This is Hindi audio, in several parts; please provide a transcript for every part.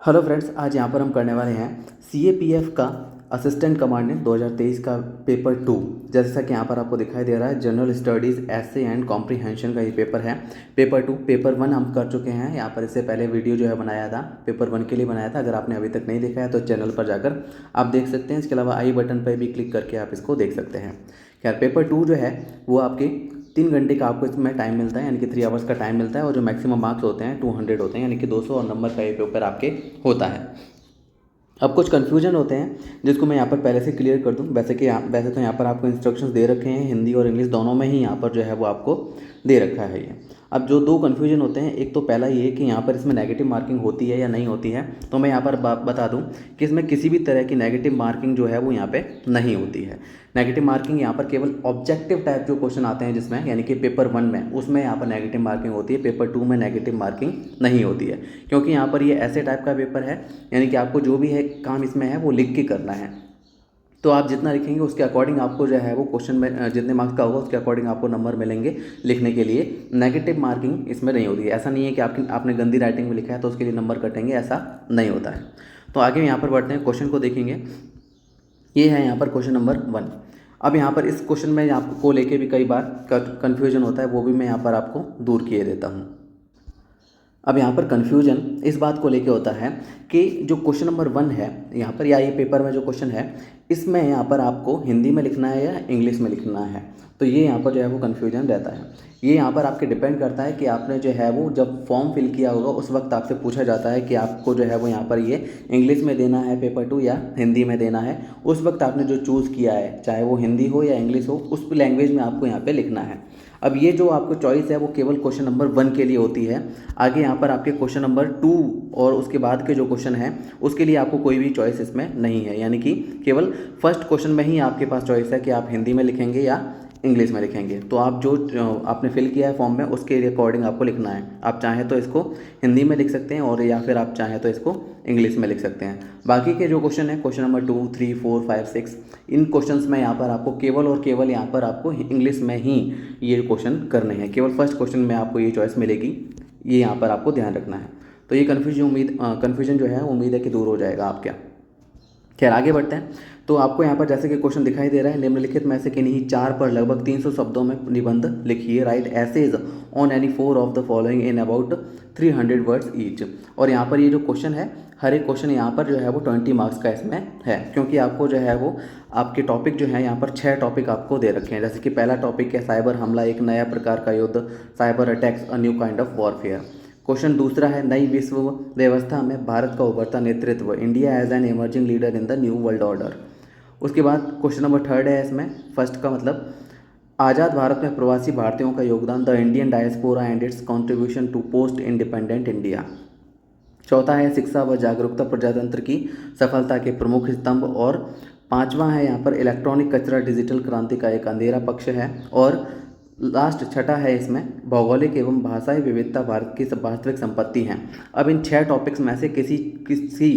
हेलो फ्रेंड्स, आज यहाँ पर हम करने वाले हैं CAPF का असिस्टेंट कमांडेंट 2023 का पेपर 2। जैसा कि यहाँ पर आपको दिखाई दे रहा है, जनरल स्टडीज़ ऐसे एंड कॉम्प्रीहेंशन का ये पेपर है। पेपर 2, पेपर 1 हम कर चुके हैं। यहाँ पर इससे पहले वीडियो जो है बनाया था, पेपर 1 के लिए बनाया था। अगर आपने अभी तक नहीं देखा है तो चैनल पर जाकर आप देख सकते हैं। इसके अलावा आई बटन पर भी क्लिक करके आप इसको देख सकते हैं। खैर, पेपर 2 जो है वो आपके 3 घंटे का आपको इसमें टाइम मिलता है, यानी कि 3 आवर्स का टाइम मिलता है। और जो मैक्सिमम मार्क्स होते हैं 200 होते हैं, यानी कि 200 और नंबर का ये पेपर आपके होता है। अब कुछ कन्फ्यूजन होते हैं जिसको मैं यहाँ पर पहले से क्लियर कर दूँ। वैसे तो यहाँ पर आपको इंस्ट्रक्शंस दे रखे हैं, हिंदी और इंग्लिश दोनों में ही यहाँ पर जो है वो आपको दे रखा है ये। अब जो दो कन्फ्यूजन होते हैं, एक तो पहला ये कि यहाँ पर इसमें नेगेटिव मार्किंग होती है या नहीं होती है। तो मैं यहाँ पर बता दूँ कि इसमें किसी भी तरह की नेगेटिव मार्किंग जो है वो यहाँ पे नहीं होती है। नेगेटिव मार्किंग यहाँ पर केवल ऑब्जेक्टिव टाइप जो क्वेश्चन आते हैं जिसमें, यानी कि पेपर 1 में, उसमें यहाँ पर नेगेटिव मार्किंग होती है। पेपर 2 में नेगेटिव मार्किंग नहीं होती है, क्योंकि यहाँ पर ये ऐसे टाइप का पेपर है, यानी कि आपको जो भी है काम इसमें है वो लिख के करना है। तो आप जितना लिखेंगे उसके अकॉर्डिंग आपको जो है वो क्वेश्चन में जितने मार्क्स का होगा उसके अकॉर्डिंग आपको नंबर मिलेंगे लिखने के लिए। नेगेटिव मार्किंग इसमें नहीं होती है। ऐसा नहीं है कि आपने गंदी राइटिंग में लिखा है तो उसके लिए नंबर कटेंगे, ऐसा नहीं होता है। तो आगे यहाँ पर बढ़ते हैं, क्वेश्चन को देखेंगे। ये है यहाँ पर क्वेश्चन नंबर 1। अब यहाँ पर इस क्वेश्चन में आपको लेके भी कई बार कन्फ्यूजन होता है, वो भी मैं यहाँ पर आपको दूर किए देता हूँ। अब यहाँ पर कन्फ्यूजन इस बात को लेके होता है कि जो क्वेश्चन नंबर 1 है यहाँ पर, या ये पेपर में जो क्वेश्चन है, इसमें यहाँ पर आपको हिंदी में लिखना है या इंग्लिश में लिखना है। तो ये यहाँ पर जो है वो कन्फ्यूजन रहता है। ये यहाँ पर आपके डिपेंड करता है कि आपने जो है वो जब फॉर्म फिल किया होगा उस वक्त आपसे पूछा जाता है कि आपको जो है वो यहाँ पर ये इंग्लिश में देना है पेपर 2 या हिंदी में देना है। उस वक्त आपने जो चूज़ किया है, चाहे वो हिंदी हो या इंग्लिश हो, उस लैंग्वेज में आपको यहाँ पर लिखना है। अब ये जो आपको चॉइस है वो केवल क्वेश्चन नंबर 1 के लिए होती है। आगे यहाँ पर आपके क्वेश्चन नंबर 2 और उसके बाद के जो क्वेश्चन हैं उसके लिए आपको कोई भी चॉइस इसमें नहीं है, यानी कि केवल फर्स्ट क्वेश्चन में ही आपके पास चॉइस है कि आप हिंदी में लिखेंगे या इंग्लिश में लिखेंगे। तो आप जो आपने फिल किया है फॉर्म में उसके अकॉर्डिंग आपको लिखना है। आप चाहें तो इसको हिंदी में लिख सकते हैं और या फिर आप चाहें तो इसको इंग्लिश में लिख सकते हैं। बाकी के जो क्वेश्चन है, क्वेश्चन नंबर 2, 3, 4, 5, 6, इन क्वेश्चंस में यहाँ पर आपको केवल और केवल यहाँ पर आपको इंग्लिश में ही ये क्वेश्चन करने हैं। केवल फर्स्ट क्वेश्चन में आपको ये चॉइस मिलेगी, ये यहाँ पर आपको ध्यान रखना है। तो ये कन्फ्यूजन जो है उम्मीद है कि दूर हो जाएगा आपका। खैर, आगे बढ़ते हैं। तो आपको यहाँ पर जैसे कि क्वेश्चन दिखाई दे रहा है, निम्नलिखित में से किन्हीं 4 पर लगभग 300 शब्दों में निबंध लिखिए। Write essays on any 4 of the following in about 300 words each. और यहाँ पर ये जो क्वेश्चन है, हर एक क्वेश्चन यहाँ पर जो है वो 20 मार्क्स का इसमें है, क्योंकि आपको जो है वो आपके टॉपिक जो है यहाँ पर 6 टॉपिक आपको दे रखे हैं। जैसे कि पहला टॉपिक है साइबर हमला, एक नया प्रकार का युद्ध, cyber attacks a new kind of warfare. Question दूसरा है नई विश्व व्यवस्था में भारत का उभरता नेतृत्व, India as an emerging leader in the new world order. उसके बाद क्वेश्चन नंबर 3 है इसमें, फर्स्ट का मतलब आज़ाद भारत में प्रवासी भारतीयों का योगदान, the Indian diaspora and its contribution to post independent India. चौथा है शिक्षा व जागरूकता प्रजातंत्र की सफलता के प्रमुख स्तंभ। और 5वां है यहाँ पर इलेक्ट्रॉनिक कचरा डिजिटल क्रांति का एक अंधेरा पक्ष है। और लास्ट 6ठा है इसमें भौगोलिक एवं भाषाई विविधता भारत की वास्तविक संपत्ति हैं। अब इन 6 टॉपिक्स में से किसी किसी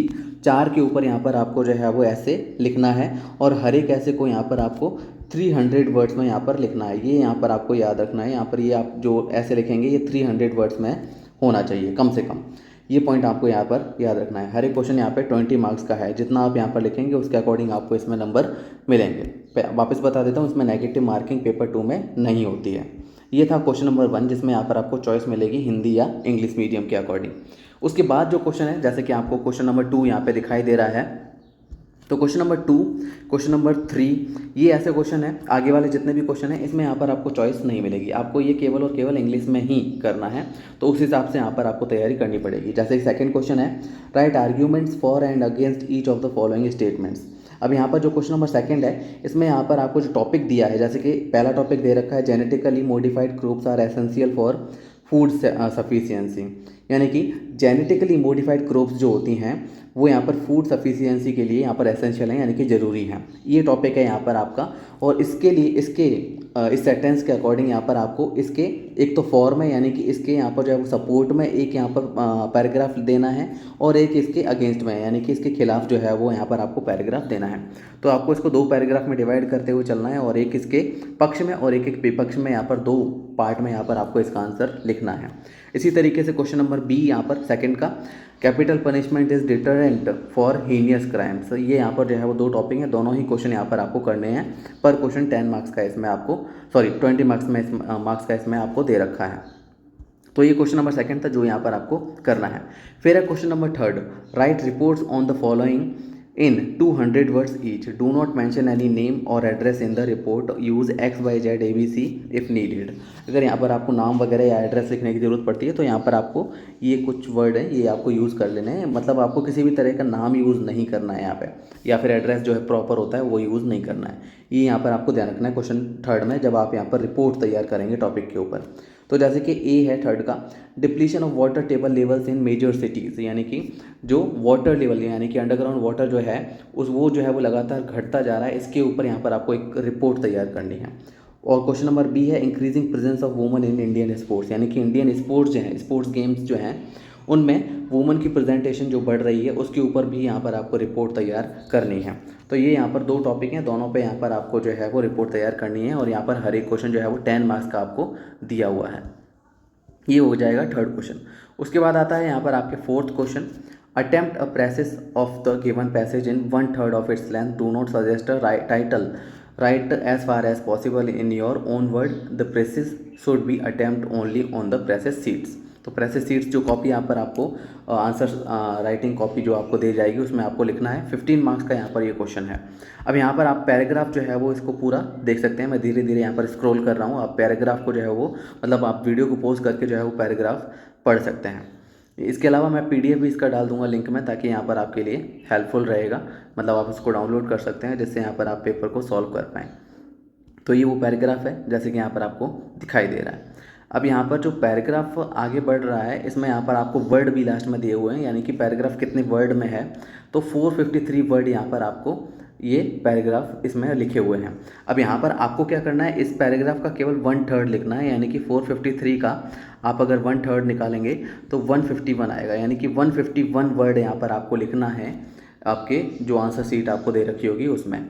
4 के ऊपर यहाँ पर आपको जो है वो ऐसे लिखना है, और हर एक ऐसे को यहाँ पर आपको 300 वर्ड्स में यहाँ पर लिखना है। ये यहाँ पर आपको याद रखना है। यहाँ पर ये आप जो ऐसे लिखेंगे ये 300 वर्ड्स में होना चाहिए कम से कम। ये पॉइंट आपको यहाँ पर याद रखना है। हर एक क्वेश्चन यहाँ पे 20 मार्क्स का है। जितना आप यहाँ पर लिखेंगे उसके अकॉर्डिंग आपको इसमें नंबर मिलेंगे। वापस बता देता हूँ, इसमें नेगेटिव मार्किंग पेपर 2 में नहीं होती है। ये था क्वेश्चन नंबर 1, जिसमें यहाँ पर आपको चॉइस मिलेगी हिंदी या इंग्लिश मीडियम के अकॉर्डिंग। उसके बाद जो क्वेश्चन है, जैसे कि आपको क्वेश्चन नंबर 2 यहाँ पे दिखाई दे रहा है, तो क्वेश्चन नंबर 2, क्वेश्चन नंबर 3, ये ऐसे क्वेश्चन है। आगे वाले जितने भी क्वेश्चन हैं इसमें यहाँ पर आपको चॉइस नहीं मिलेगी, आपको ये केवल और केवल इंग्लिश में ही करना है। तो उस हिसाब से यहाँ पर आपको तैयारी करनी पड़ेगी। जैसे सेकंड क्वेश्चन है, right arguments for and against each of the following statements. अब यहाँ पर जो क्वेश्चन नंबर 2 है, इसमें यहाँ पर आपको जो टॉपिक दिया है, जैसे कि पहला टॉपिक दे रखा है genetically modified crops are essential for food sufficiency, यानी कि जेनेटिकली मॉडिफाइड क्रॉप्स जो होती हैं वो यहाँ पर फूड सफिशियंसी के लिए यहाँ पर एसेंशियल हैं, यानी कि ज़रूरी हैं। ये टॉपिक है यहाँ पर आपका। और इसके लिए इस सेंटेंस के अकॉर्डिंग यहाँ पर आपको इसके एक तो फॉर्म है, यानी कि इसके यहाँ पर जो है वो सपोर्ट में एक यहाँ पर पैराग्राफ देना है, और एक इसके अगेंस्ट में, यानी कि इसके खिलाफ जो है वो यहाँ पर आपको पैराग्राफ देना है। तो आपको इसको 2 पैराग्राफ में डिवाइड करते हुए चलना है, और एक इसके पक्ष में और एक विपक्ष में यहाँ पर 2 पार्ट में यहाँ पर आपको इसका आंसर लिखना है। इसी तरीके से क्वेश्चन नंबर बी यहाँ पर सेकंड का, capital punishment is deterrent for heinous crimes. ये यहाँ पर जो है वो दो टॉपिक हैं, दोनों ही क्वेश्चन यहाँ पर आपको करने हैं। पर क्वेश्चन 10 मार्क्स का इसमें आपको, सॉरी 20 मार्क्स का इसमें आपको दे रखा है। तो ये क्वेश्चन नंबर सेकंड था जो यहाँ पर आपको करना है। फिर है question number third, write reports on the following in 200 words each, do not mention any name और address in the report, use XYZ ABC if needed. अगर यहाँ पर आपको नाम वगैरह या एड्रेस लिखने की ज़रूरत पड़ती है तो यहाँ पर आपको ये कुछ वर्ड है ये आपको यूज़ कर लेने हैं। मतलब आपको किसी भी तरह का नाम यूज़ नहीं करना है यहाँ पे, या फिर एड्रेस जो है प्रॉपर होता है वो यूज़ नहीं करना है। ये यहाँ पर आपको ध्यान रखना है क्वेश्चन थर्ड में जब आप यहाँ पर रिपोर्ट तैयार करेंगे टॉपिक के ऊपर। तो जैसे कि ए है थर्ड का, depletion of water table levels in major cities, यानी कि जो वाटर लेवल यानी कि अंडरग्राउंड वाटर जो है वो जो है वो लगातार घटता जा रहा है, इसके ऊपर यहाँ पर आपको एक रिपोर्ट तैयार करनी है। और क्वेश्चन नंबर बी है, increasing presence of women in Indian sports, यानी कि इंडियन स्पोर्ट्स जो हैं, स्पोर्ट्स गेम्स जो हैं उनमें वुमेन की प्रेजेंटेशन जो बढ़ रही है उसके ऊपर भी यहाँ पर आपको रिपोर्ट तैयार करनी है। तो ये यहाँ पर दो टॉपिक हैं, दोनों पे यहाँ पर आपको जो है वो रिपोर्ट तैयार करनी है। और यहाँ पर हर एक क्वेश्चन जो है वो 10 मार्क्स का आपको दिया हुआ है। ये हो जाएगा थर्ड क्वेश्चन। उसके बाद आता है यहाँ पर आपके fourth question, attempt a precis of the given passage in 1/3 of its length, do not suggest a title, write as far as possible in your own word, the precis should be attempt only on the precis sheets. तो प्रेसिस सीट्स जो कॉपी यहाँ पर आपको आंसर राइटिंग कॉपी जो आपको दी जाएगी उसमें आपको लिखना है। 15 मार्क्स का यहाँ पर ये क्वेश्चन है। अब यहाँ पर आप पैराग्राफ जो है वो इसको पूरा देख सकते हैं। मैं धीरे धीरे यहाँ पर स्क्रॉल कर रहा हूँ, आप पैराग्राफ को जो है वो मतलब आप वीडियो को पॉज करके जो है वो पैराग्राफ पढ़ सकते हैं। इसके अलावा मैं PDF भी इसका डाल दूंगा लिंक में, ताकि यहाँ पर आपके लिए हेल्पफुल रहेगा। मतलब आप उसको डाउनलोड कर सकते हैं जिससे यहाँ पर आप पेपर को सॉल्व कर पाएँ। तो ये वो पैराग्राफ है जैसे कि यहाँ पर आपको दिखाई दे रहा है। अब यहाँ पर जो पैराग्राफ आगे बढ़ रहा है इसमें यहाँ पर आपको वर्ड भी लास्ट में दिए हुए हैं, यानी कि पैराग्राफ कितने वर्ड में है। तो 453 वर्ड यहाँ पर आपको ये पैराग्राफ इसमें लिखे हुए हैं। अब यहाँ पर आपको क्या करना है, इस पैराग्राफ का केवल 1/3 लिखना है, यानी कि 453 का आप अगर 1/3 निकालेंगे तो 151 आएगा, यानी कि 151 वर्ड यहाँ पर आपको लिखना है आपके जो आंसर सीट आपको दे रखी होगी उसमें।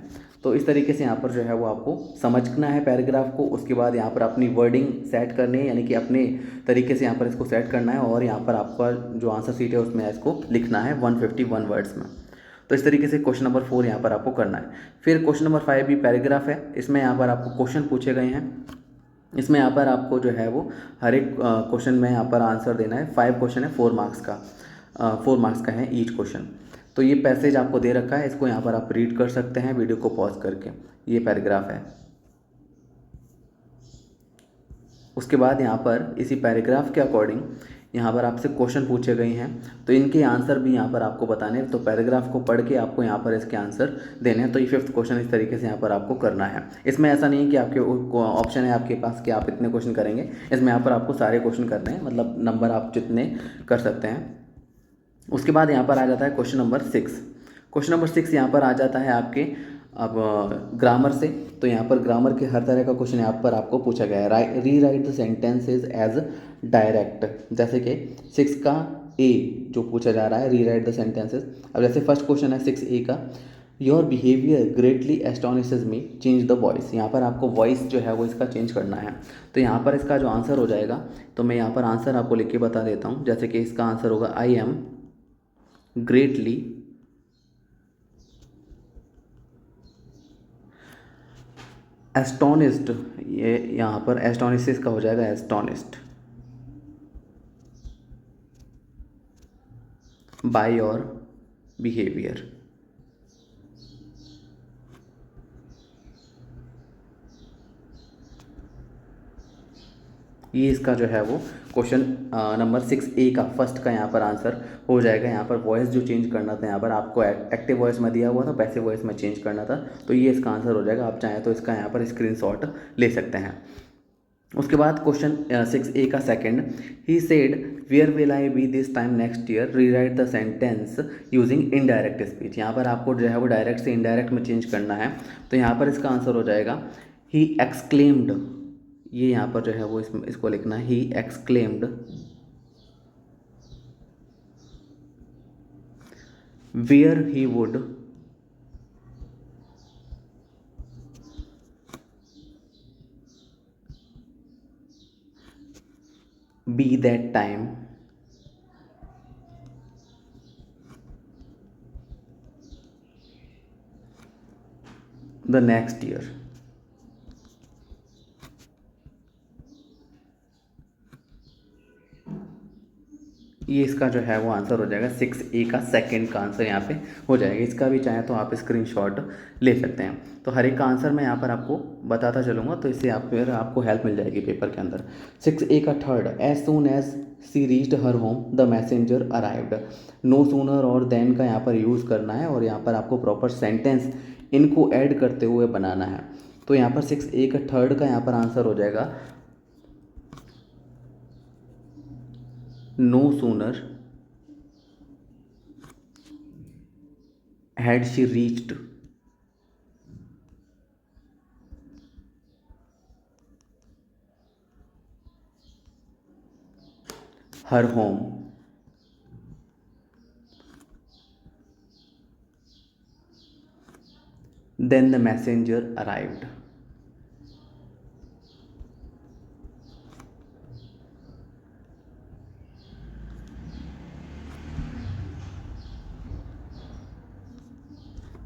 तो इस तरीके से यहाँ पर जो है वो आपको समझना है पैराग्राफ को। उसके बाद यहाँ पर अपनी वर्डिंग सेट करनी है, यानी कि अपने तरीके से यहाँ पर इसको सेट करना है और यहाँ पर आपका जो आंसर सीट है उसमें इसको लिखना है 151 वर्ड्स में। तो इस तरीके से क्वेश्चन नंबर 4 यहाँ पर आपको करना है। फिर क्वेश्चन नंबर 5 भी पैराग्राफ है, इसमें यहाँ पर आपको क्वेश्चन पूछे गए हैं। इसमें यहाँ पर आपको जो है वो हर एक क्वेश्चन में यहाँ पर आंसर देना है। 5 क्वेश्चन है, 4 मार्क्स का 4 मार्क्स का है ईच क्वेश्चन। तो ये पैसेज आपको दे रखा है, इसको यहाँ पर आप रीड कर सकते हैं वीडियो को पॉज करके। ये पैराग्राफ है। उसके बाद यहाँ पर इसी पैराग्राफ के अकॉर्डिंग यहाँ पर आपसे क्वेश्चन पूछे गए हैं, तो इनके आंसर भी यहाँ पर आपको बताने हैं। तो पैराग्राफ को पढ़ के आपको यहाँ पर इसके आंसर देने हैं। तो ये 5th क्वेश्चन इस तरीके से यहाँ पर आपको करना है। इसमें ऐसा नहीं है कि आपके ऑप्शन है आपके पास कि आप इतने क्वेश्चन करेंगे, इसमें यहाँ पर आपको सारे क्वेश्चन करने हैं, मतलब नंबर आप जितने कर सकते हैं। उसके बाद यहाँ पर आ जाता है क्वेश्चन नंबर 6। क्वेश्चन नंबर 6 यहाँ पर आ जाता है आपके अब ग्रामर से। तो यहाँ पर ग्रामर के हर तरह का क्वेश्चन यहाँ पर आपको पूछा गया है। Rewrite the sentences as direct, जैसे कि 6 का ए जो पूछा जा रहा है, री राइट द सेंटेंसेज। अब जैसे फर्स्ट क्वेश्चन है 6A का, your behaviour greatly astonishes me, change the voice. यहाँ पर आपको वॉइस जो है वो इसका चेंज करना है। तो यहाँ पर इसका जो आंसर हो जाएगा, तो मैं यहाँ पर आंसर आपको लिख के बता देता हूँ। जैसे कि इसका आंसर होगा, आई एम ग्रेटली एस्टोनिस्ड। ये यहाँ पर एस्टोनिशेस का हो जाएगा एस्टोनिस्ड बाय योर बिहेवियर। ये इसका जो है वो क्वेश्चन नंबर 6A का फर्स्ट का यहाँ पर आंसर हो जाएगा। यहाँ पर वॉइस जो चेंज करना था, यहाँ पर आपको एक्टिव वॉइस में दिया हुआ था, पैसिव वॉइस में चेंज करना था, तो ये इसका आंसर हो जाएगा। आप चाहें तो इसका यहाँ पर स्क्रीनशॉट ले सकते हैं। उसके बाद क्वेश्चन 6A का second, he said where will I be this time next year, rewrite the sentence using indirect speech. यहाँ पर आपको जो है वो डायरेक्ट से इनडायरेक्ट में चेंज करना है। तो यहाँ पर इसका आंसर हो जाएगा, ही एक्सक्लेम्ड। ये यहाँ पर जो है वो इसको लिखना है, he exclaimed where he would be that time the next year. ये इसका जो है वो आंसर हो जाएगा 6A का सेकंड का आंसर यहाँ पे हो जाएगा। इसका भी चाहे तो आप स्क्रीनशॉट ले सकते हैं। तो हर एक का आंसर मैं यहाँ पर आपको बताता चलूँगा, तो इससे आप फिर आपको हेल्प मिल जाएगी पेपर के अंदर। 6A का third, as soon as she reached her home the messenger arrived. No sooner और देन का यहाँ पर यूज़ करना है और यहाँ पर आपको प्रॉपर सेंटेंस इनको ऐड करते हुए बनाना है। तो यहाँ पर 6A का थर्ड का यहाँ पर आंसर हो जाएगा no sooner had she reached her home then the messenger arrived।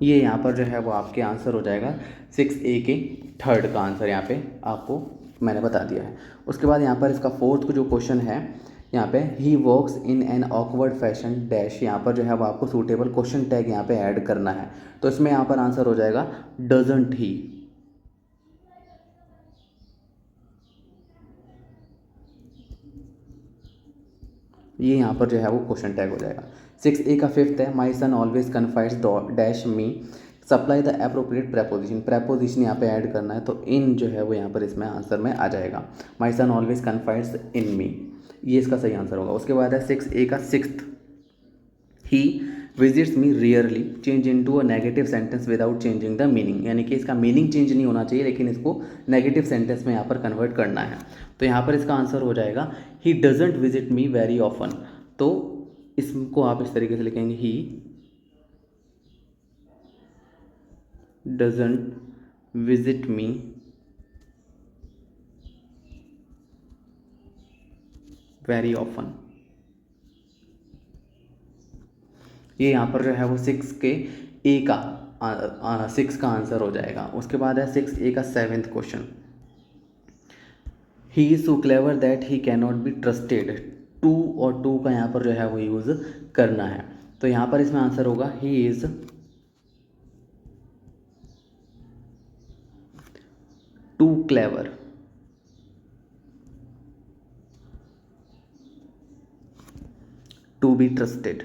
ये यहाँ पर जो है वो आपके आंसर हो जाएगा 6A के थर्ड का आंसर यहाँ पे आपको मैंने बता दिया है। उसके बाद यहाँ पर इसका फोर्थ जो क्वेश्चन है, यहाँ पे he works in an awkward fashion dash, यहाँ पर जो है वो आपको सूटेबल क्वेश्चन टैग यहाँ पे ऐड करना है। तो इसमें यहाँ पर आंसर हो जाएगा डजंट ही। ये यहाँ पर जो है वो क्वेश्चन टैग हो जाएगा। 6A का फिफ्थ है, my son always confides dash me, supply the appropriate preposition. Preposition यहाँ पे ऐड करना है, तो इन जो है वो यहाँ पर इसमें आंसर में आ जाएगा। माई सन ऑलवेज कन्फाइड्स इन मी, ये इसका सही आंसर होगा। उसके बाद है 6A का sixth, he visits me rarely, change into a negative sentence without changing the meaning, यानी कि इसका मीनिंग चेंज नहीं होना चाहिए लेकिन इसको नेगेटिव सेंटेंस में यहाँ पर कन्वर्ट करना है। तो यहाँ पर इसका आंसर हो जाएगा he doesn't visit me very often. तो इसको आप इस तरीके से लिखेंगे, he doesn't visit me very often. ये यहाँ पर जो है वो 6A का 6 का आंसर हो जाएगा। उसके बाद है 6A का seventh question, he is so clever that he can not be trusted. Too और टू का यहाँ पर जो है वो यूज़ करना है। तो यहाँ पर इसमें आंसर होगा he is too clever to be trusted.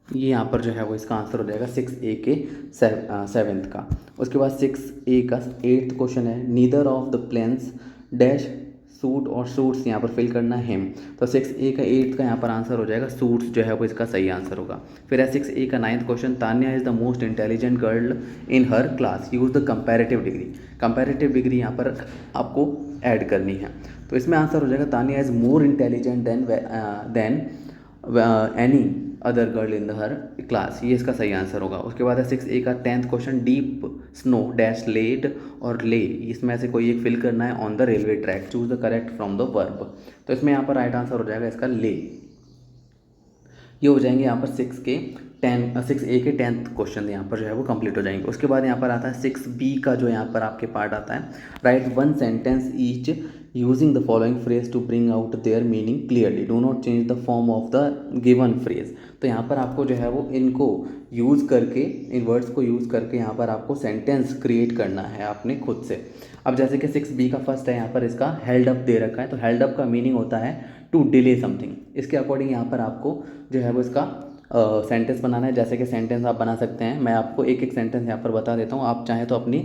ये यहाँ पर जो है वो इसका आंसर हो जाएगा 6A के सेवेंथ का। उसके बाद 6A का एट्थ क्वेश्चन है, neither of the planes dash suit और सूट्स, यहाँ पर फिल करना है हिम। तो 6A का एट्थ का यहाँ पर आंसर हो जाएगा सूट्स, जो है वो इसका सही आंसर होगा। फिर है 6A का ninth question, Tanya is the most intelligent girl in her class, use the comparative degree. Comparative degree यहाँ पर आपको ऐड करनी है। तो इसमें आंसर हो जाएगा Tanya is more intelligent then any other girl in the her class, ये इसका सही आंसर होगा। उसके बाद है 6A का 10th question, deep snow dash laid और ले, इसमें से कोई एक फिल करना है on the railway track, choose the correct from the verb. तो इसमें यहाँ पर राइट आंसर हो जाएगा इसका ले। ये हो जाएंगे यहाँ पर 6A के 10th क्वेश्चन यहाँ पर जो है वो कंप्लीट हो जाएंगे। उसके बाद यहाँ पर आता है 6B का जो यहाँ पर आपके पार्ट आता है, write one sentence each using the following phrase to bring out their meaning clearly, do not change the form of the given phrase. तो यहाँ पर आपको जो है वो इनको यूज़ करके, इन वर्ड्स को यूज़ करके यहाँ पर आपको सेंटेंस क्रिएट करना है आपने खुद से। अब जैसे कि 6B का फर्स्ट है, यहाँ पर इसका हेल्ड अप दे रखा है, तो हेल्ड अप का मीनिंग होता है टू डिले समथिंग। इसके अकॉर्डिंग यहाँ पर आपको जो है वो इसका सेंटेंस बनाना है। जैसे कि सेंटेंस आप बना सकते हैं, मैं आपको एक एक सेंटेंस यहाँ पर बता देता हूँ, आप चाहें तो अपनी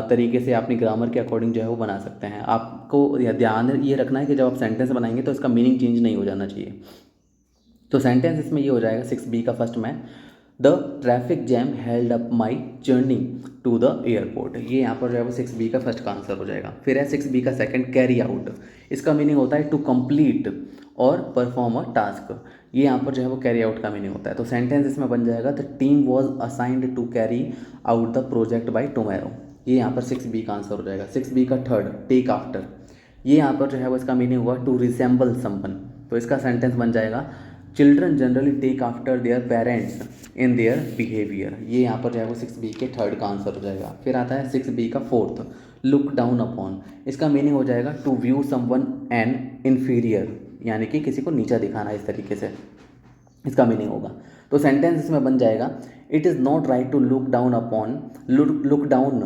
तरीके से अपनी ग्रामर के अकॉर्डिंग जो है वो बना सकते हैं। आपको ध्यान ये रखना है कि जब आप सेंटेंस बनाएंगे तो इसका मीनिंग चेंज नहीं हो जाना चाहिए। तो सेंटेंस इसमें ये हो जाएगा 6B का फर्स्ट में, the traffic jam held up my journey to the airport. ये यहाँ पर जो है वो 6B का फर्स्ट का आंसर हो जाएगा। फिर है 6B का सेकंड, कैरी आउट, इसका मीनिंग होता है टू कंप्लीट और परफॉर्म अ टास्क। ये यहाँ पर जो है वो कैरी आउट का मीनिंग होता है। तो सेंटेंस इसमें बन जाएगा, the team was assigned to carry out the project by tomorrow. ये यहाँ पर 6B का आंसर हो जाएगा। 6B का थर्ड, टेक आफ्टर, ये यहाँ पर जो है वो इसका मीनिंग हुआ टू रिसेंबल समवन। तो इसका सेंटेंस बन जाएगा children generally take after their parents in their behaviour. ये यहाँ पर जो है वो 6B के थर्ड का आंसर हो जाएगा। फिर आता है 6B का फोर्थ, लुक डाउन अपॉन। इसका मीनिंग हो जाएगा to view someone an inferior, यानी कि किसी को नीचा दिखाना, इस तरीके से इसका मीनिंग होगा। तो सेंटेंस इसमें बन जाएगा it is not right to look down upon, look down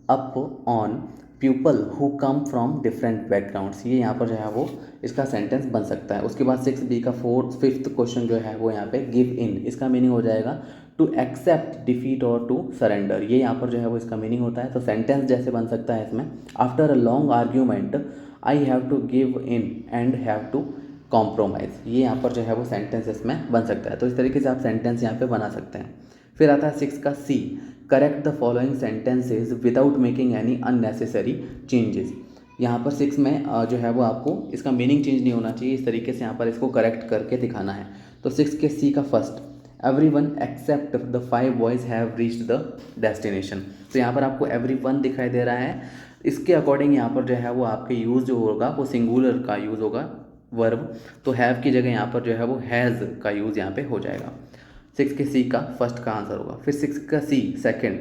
up on people who come from different backgrounds. ये यहाँ पर जो है वो इसका सेंटेंस बन सकता है। उसके बाद 6B का फिफ्थ क्वेश्चन जो है वो यहाँ पे गिव इन, इसका मीनिंग हो जाएगा टू एक्सेप्ट डिफीट और टू सरेंडर। ये यहाँ पर जो है वो इसका मीनिंग होता है। तो सेंटेंस जैसे बन सकता है इसमें, after a long argument I have to give in and have to compromise. ये यहाँ पर जो है वो सेंटेंस इसमें बन सकता है। तो इस तरीके से आप सेंटेंस यहाँ पे बना सकते हैं। फिर आता है 6 का C, correct the following sentences without making any unnecessary changes. यहाँ पर 6 में जो है वो आपको इसका मीनिंग चेंज नहीं होना चाहिए, इस तरीके से यहाँ पर इसको करेक्ट करके दिखाना है। तो 6 के C का first, everyone except the 5 boys have reached the destination. तो यहाँ पर आपको एवरीवन दिखाई दे रहा है। इसके अकॉर्डिंग यहाँ पर जो है वो आपके यूज़ जो होगा वो सिंगुलर का यूज़ होगा वर्ब, तो हैव की जगह यहाँ पर जो है वो हैज़ का यूज़ यहाँ पे हो जाएगा। 6 के C का फर्स्ट का आंसर होगा। फिर 6 का C second,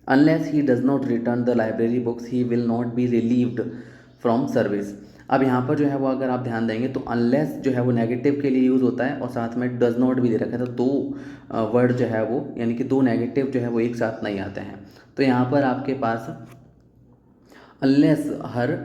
unless he does not return the library books he will not be relieved from service. अब यहाँ पर जो है वो अगर आप ध्यान देंगे तो अनलेस जो है वो नेगेटिव के लिए यूज़ होता है और साथ में डज नॉट भी दे रखा है। तो दो वर्ड जो है वो, यानी कि दो नेगेटिव जो है वो एक साथ नहीं आते हैं। तो यहाँ पर आपके पास अनलेस हर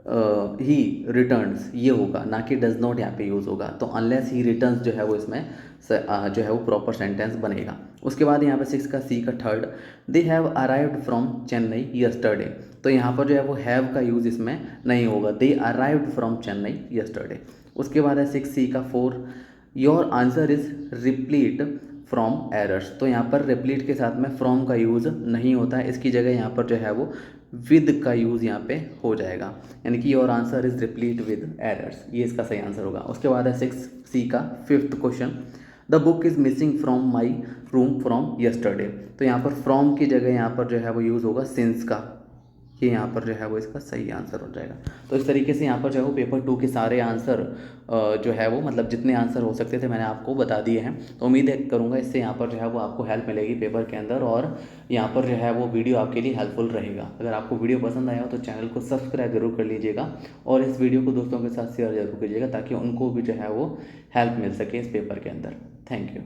ही रिटर्न्स ये होगा, ना कि डज नॉट यहाँ पे यूज़ होगा। तो अनलेस ही रिटर्न्स जो है वो इसमें जो है वो प्रॉपर सेंटेंस बनेगा। उसके बाद यहाँ पे 6 का C का third, they have arrived from Chennai yesterday. तो यहाँ पर जो है वो हैव का यूज़ इसमें नहीं होगा, they arrived from Chennai yesterday. उसके बाद है 6C का 4, your answer is replete from errors. तो यहाँ पर रिप्लीट के साथ में फ्रॉम का यूज़ नहीं होता है, इसकी जगह यहाँ पर जो है वो विद का यूज़ यहाँ पे हो जाएगा, यानी कि your answer is replete with errors. ये इसका सही आंसर होगा। उसके बाद है 6C का fifth question, the book is missing from my room from yesterday. तो यहाँ पर फ्रॉम की जगह यहाँ पर जो है वो यूज़ होगा सिंस का, ये यहाँ पर जो है वो इसका सही आंसर हो जाएगा। तो इस तरीके से यहाँ पर जो है वो पेपर 2 के सारे आंसर जो है वो, मतलब जितने आंसर हो सकते थे मैंने आपको बता दिए हैं। तो उम्मीद करूँगा इससे यहाँ पर जो है वो आपको हेल्प मिलेगी पेपर के अंदर, और यहाँ पर जो है वो वीडियो आपके लिए हेल्पफुल रहेगा। अगर आपको वीडियो पसंद आया हो तो चैनल को सब्सक्राइब जरूर कर लीजिएगा और इस वीडियो को दोस्तों के साथ शेयर जरूर कीजिएगा, ताकि उनको भी जो है वो हेल्प मिल सके इस पेपर के अंदर। Thank you.